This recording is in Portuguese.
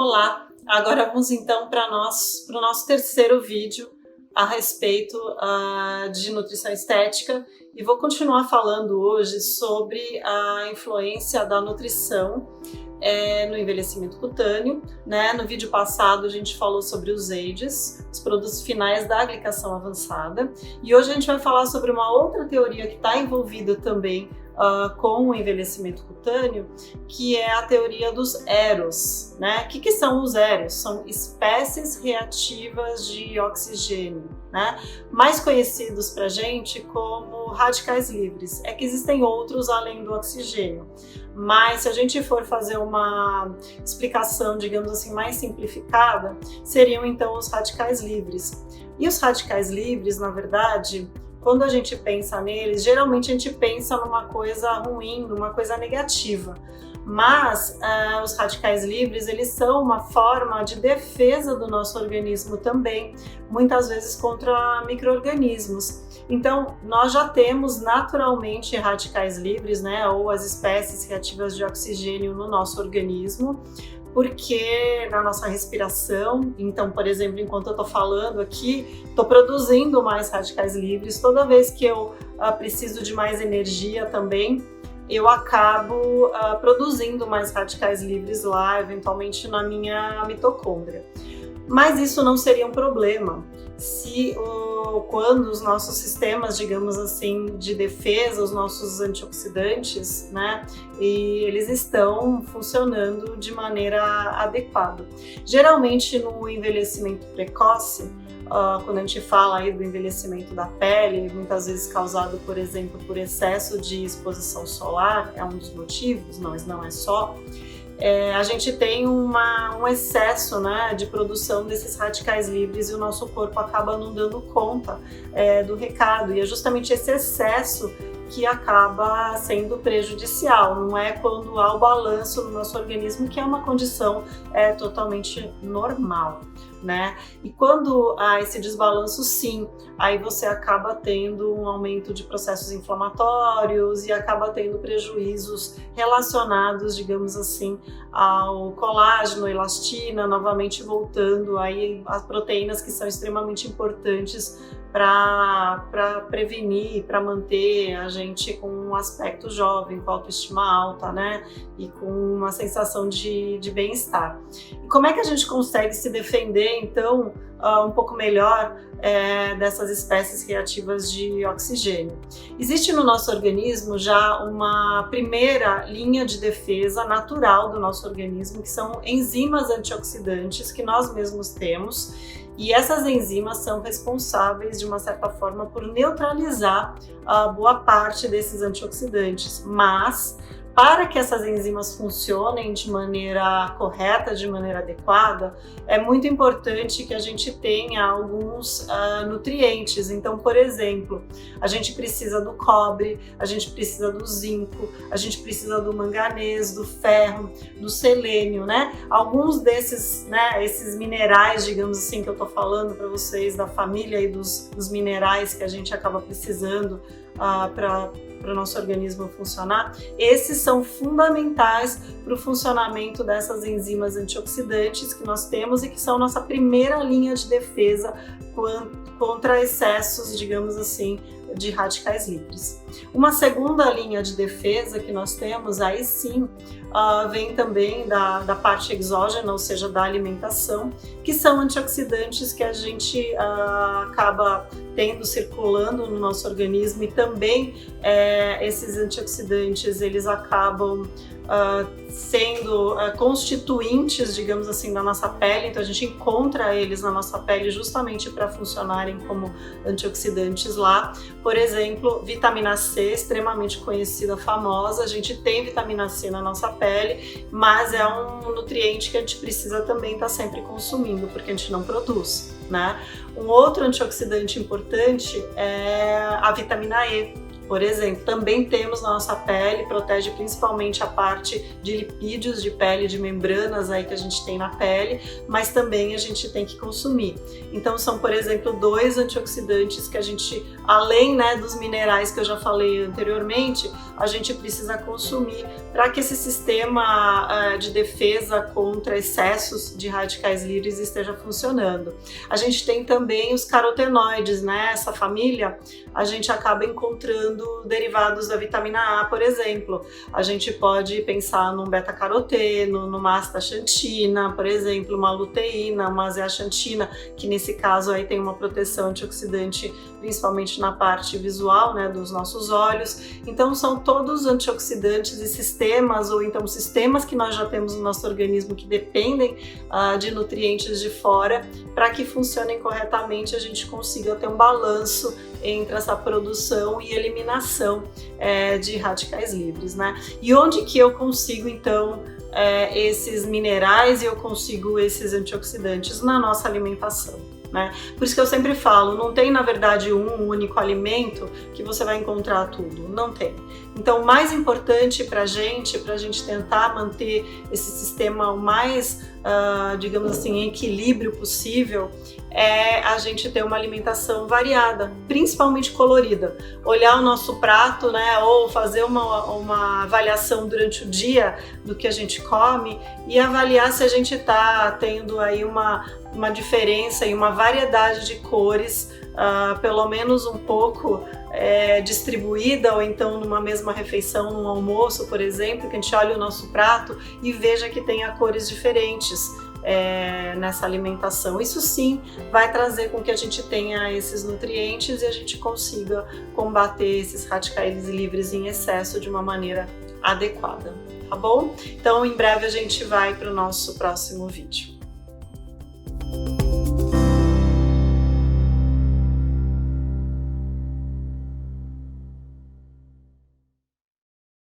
Olá! Agora vamos então para o nosso terceiro vídeo a respeito de nutrição estética e vou continuar falando hoje sobre a influência da nutrição no envelhecimento cutâneo, né? No vídeo passado a gente falou sobre os AIDs, os produtos finais da glicação avançada, e hoje a gente vai falar sobre uma outra teoria que está envolvida também com o envelhecimento cutâneo, que é a teoria dos EROS, né? O que são os EROS? São espécies reativas de oxigênio, né? Mais conhecidos pra gente como radicais livres. É que existem outros além do oxigênio, mas se a gente for fazer uma explicação, digamos assim, mais simplificada, seriam então os radicais livres. E os radicais livres, na verdade, quando a gente pensa neles, geralmente a gente pensa numa coisa ruim, numa coisa negativa. Mas os radicais livres, eles são uma forma de defesa do nosso organismo também, muitas vezes contra micro-organismos. Então, nós já temos naturalmente radicais livres, né, ou as espécies reativas de oxigênio no nosso organismo, porque na nossa respiração, então, por exemplo, enquanto eu estou falando aqui, estou produzindo mais radicais livres. Toda vez que eu preciso de mais energia também, eu acabo produzindo mais radicais livres lá, eventualmente na minha mitocôndria. Mas isso não seria um problema se quando os nossos sistemas, digamos assim, de defesa, os nossos antioxidantes, né, e eles estão funcionando de maneira adequada. Geralmente no envelhecimento precoce, quando a gente fala aí do envelhecimento da pele, muitas vezes causado, por exemplo, por excesso de exposição solar, é um dos motivos, mas não é só. A gente tem um excesso, né, de produção desses radicais livres e o nosso corpo acaba não dando conta do recado, e é justamente esse excesso que acaba sendo prejudicial, não é quando há o balanço no nosso organismo, que é uma condição totalmente normal, né? E quando há esse desbalanço, sim, aí você acaba tendo um aumento de processos inflamatórios e acaba tendo prejuízos relacionados, digamos assim, ao colágeno, elastina, novamente voltando aí as proteínas que são extremamente importantes para prevenir, para manter a gente com um aspecto jovem, com autoestima alta, né? E com uma sensação de bem-estar. E como é que a gente consegue se defender, então, um pouco melhor dessas espécies reativas de oxigênio? Existe no nosso organismo já uma primeira linha de defesa natural do nosso organismo, que são enzimas antioxidantes que nós mesmos temos. E essas enzimas são responsáveis, de uma certa forma, por neutralizar boa parte desses antioxidantes. Mas, para que essas enzimas funcionem de maneira correta, de maneira adequada, é muito importante que a gente tenha alguns nutrientes. Então, por exemplo, a gente precisa do cobre, a gente precisa do zinco, a gente precisa do manganês, do ferro, do selênio, né? Alguns desses, né, esses minerais, digamos assim, que eu tô falando para vocês, da família e dos minerais que a gente acaba precisando para o nosso organismo funcionar, esses são fundamentais para o funcionamento dessas enzimas antioxidantes que nós temos e que são nossa primeira linha de defesa contra excessos, digamos assim, de radicais livres. Uma segunda linha de defesa que nós temos, aí sim, vem também da parte exógena, ou seja, da alimentação, que são antioxidantes que a gente acaba tendo circulando no nosso organismo, e também esses antioxidantes, eles acabam sendo constituintes, digamos assim, da nossa pele. Então a gente encontra eles na nossa pele justamente para funcionarem como antioxidantes lá. Por exemplo, vitamina C, extremamente conhecida, famosa. A gente tem vitamina C na nossa pele, mas é um nutriente que a gente precisa também estar sempre consumindo, porque a gente não produz, né? Um outro antioxidante importante é a vitamina E, por exemplo. Também temos na nossa pele, protege principalmente a parte de lipídios de pele, de membranas aí que a gente tem na pele, mas também a gente tem que consumir. Então são, por exemplo, 2 antioxidantes que a gente, além, né, dos minerais que eu já falei anteriormente, a gente precisa consumir para que esse sistema de defesa contra excessos de radicais livres esteja funcionando. A gente tem também os carotenoides, né? Essa família, a gente acaba encontrando derivados da vitamina A, por exemplo. A gente pode pensar num beta-caroteno, numa astaxantina, por exemplo, uma luteína, uma zeaxantina, que nesse caso aí tem uma proteção antioxidante, principalmente na parte visual, né, dos nossos olhos. Então são todos antioxidantes e sistemas, ou então sistemas que nós já temos no nosso organismo que dependem de nutrientes de fora, para que funcionem corretamente, a gente consiga ter um balanço entre essa produção e eliminação de radicais livres, né? E onde que eu consigo então esses minerais e eu consigo esses antioxidantes? Na nossa alimentação, né? Por isso que eu sempre falo, não tem na verdade um único alimento que você vai encontrar tudo, não tem. Então o mais importante pra gente tentar manter esse sistema o mais, digamos assim, em equilíbrio possível, é a gente ter uma alimentação variada, principalmente colorida. Olhar o nosso prato, né, ou fazer uma avaliação durante o dia do que a gente come e avaliar se a gente está tendo aí uma diferença e uma variedade de cores, pelo menos um pouco distribuída, ou então numa mesma refeição, num almoço, por exemplo, que a gente olhe o nosso prato e veja que tenha cores diferentes nessa alimentação. Isso sim vai trazer com que a gente tenha esses nutrientes e a gente consiga combater esses radicais livres em excesso de uma maneira adequada, tá bom? Então em breve a gente vai para o nosso próximo vídeo.